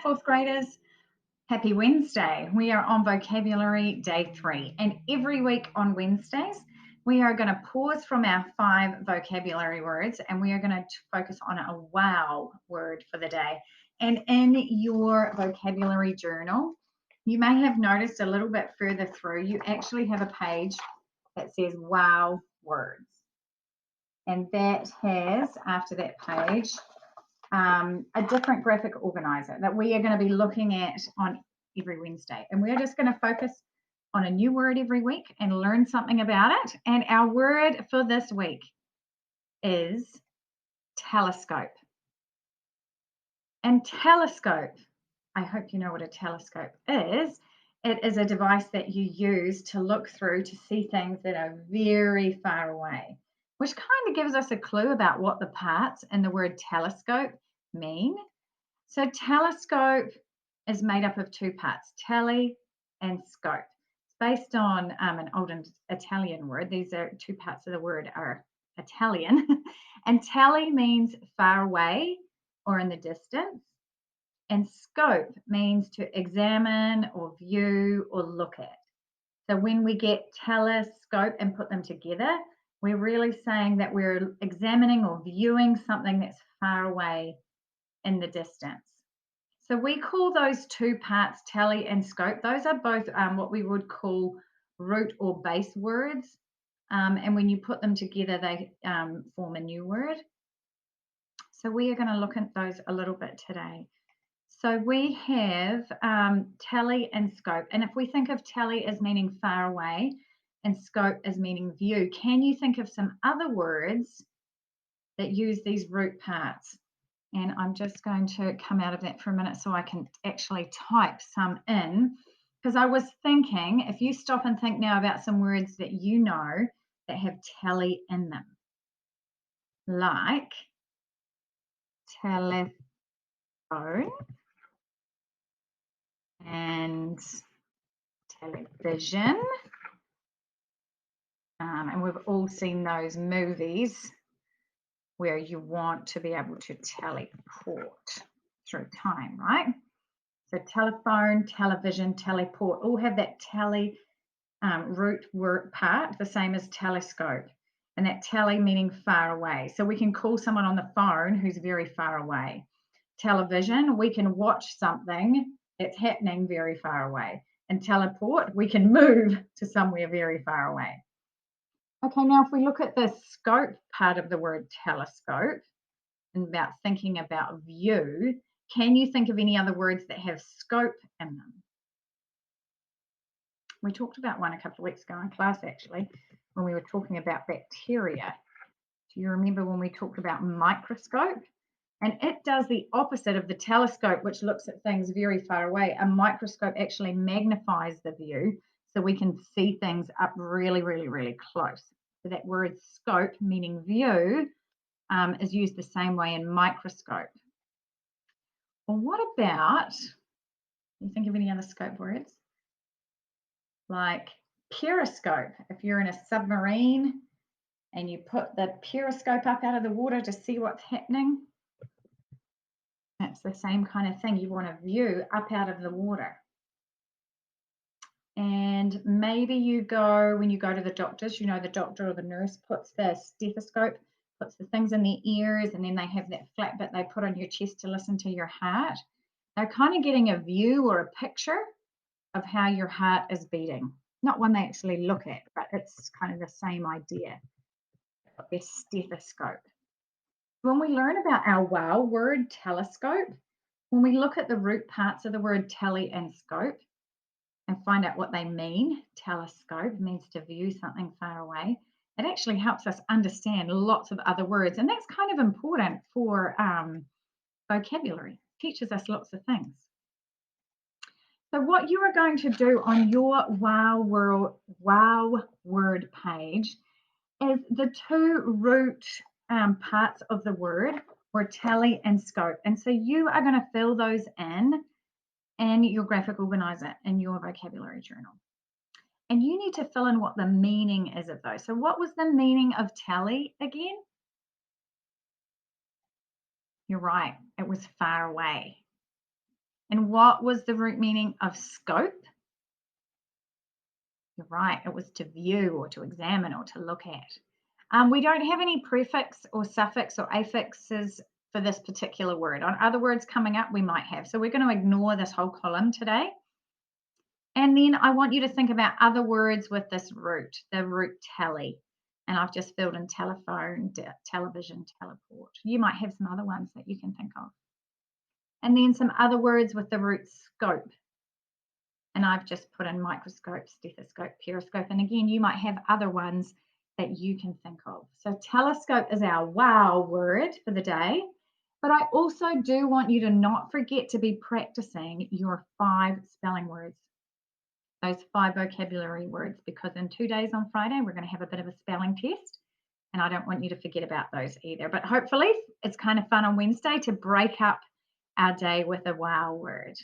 fourth graders. Happy Wednesday. We are on vocabulary day 3, and every week on Wednesdays, we are going to pause from our 5 vocabulary words and we are going to focus on a wow word for the day. And in your vocabulary journal, you may have noticed a little bit further through, you actually have a page that says wow words. And that has, after that page, a different graphic organizer that we are going to be looking at on every Wednesday. And we're just going to focus on a new word every week and learn something about it. And our word for this week is telescope. And telescope, I hope you know what a telescope is. It is a device that you use to look through to see things that are very far away, which kind of gives us a clue about what the parts in the word telescope mean. So telescope is made up of 2 parts, tele and scope. It's based on an old Italian word. These are 2 parts of the word are Italian. And tele means far away or in the distance. And scope means to examine or view or look at. So when we get telescope and put them together, we're really saying that we're examining or viewing something that's far away in the distance. So we call those 2 parts tele and scope. Those are both what we would call root or base words. And when you put them together, they form a new word. So we are going to look at those a little bit today. So we have tele and scope. And if we think of tele as meaning far away and scope as meaning view, can you think of some other words that use these root parts? And I'm just going to come out of that for a minute so I can actually type some in. Because I was thinking, if you stop and think now about some words that you know that have tele in them, like telephone and television. And we've all seen those movies where you want to be able to teleport through time, right? So telephone, television, teleport all have that tele root word part, the same as telescope. And that tele meaning far away. So we can call someone on the phone who's very far away. Television, we can watch something that's happening very far away. And teleport, we can move to somewhere very far away. Okay, now if we look at the scope part of the word telescope and about thinking about view, can you think of any other words that have scope in them? We talked about one a couple of weeks ago in class, actually, when we were talking about bacteria. Do you remember when we talked about microscope? And it does the opposite of the telescope, which looks at things very far away. A microscope actually magnifies the view so we can see things up really, really, really close. So that word scope, meaning view, is used the same way in microscope. Well, what about, you think of any other scope words? Like periscope. If you're in a submarine and you put the periscope up out of the water to see what's happening, that's the same kind of thing. You want a view up out of the water. And maybe you go, when you go to the doctors, you know, the doctor or the nurse puts the stethoscope, puts the things in the ears, and then they have that flat bit they put on your chest to listen to your heart. They're kind of getting a view or a picture of how your heart is beating. Not one they actually look at, but it's kind of the same idea. Their stethoscope. When we learn about our wow word, telescope, when we look at the root parts of the word tele and scope and find out what they mean, telescope means to view something far away, it actually helps us understand lots of other words. And that's kind of important for vocabulary. It teaches us lots of things. So what you are going to do on your wow word page is the 2 root parts of the word were tele and scope. And so you are going to fill those in your graphic organizer in your vocabulary journal. And you need to fill in what the meaning is of those. So what was the meaning of tele again? You're right, it was far away. And what was the root meaning of scope? You're right, it was to view or to examine or to look at. We don't have any prefix or suffix or affixes for this particular word. On other words coming up, we might have. So we're going to ignore this whole column today. And then I want you to think about other words with this root, the root tele. And I've just filled in telephone, television, teleport. You might have some other ones that you can think of. And then some other words with the root scope. And I've just put in microscope, stethoscope, periscope. And again, you might have other ones that you can think of. So telescope is our wow word for the day. But I also do want you to not forget to be practicing your 5 spelling words, those 5 vocabulary words, because in 2 days on Friday, we're going to have a bit of a spelling test. And I don't want you to forget about those either. But hopefully it's kind of fun on Wednesday to break up our day with a wow word.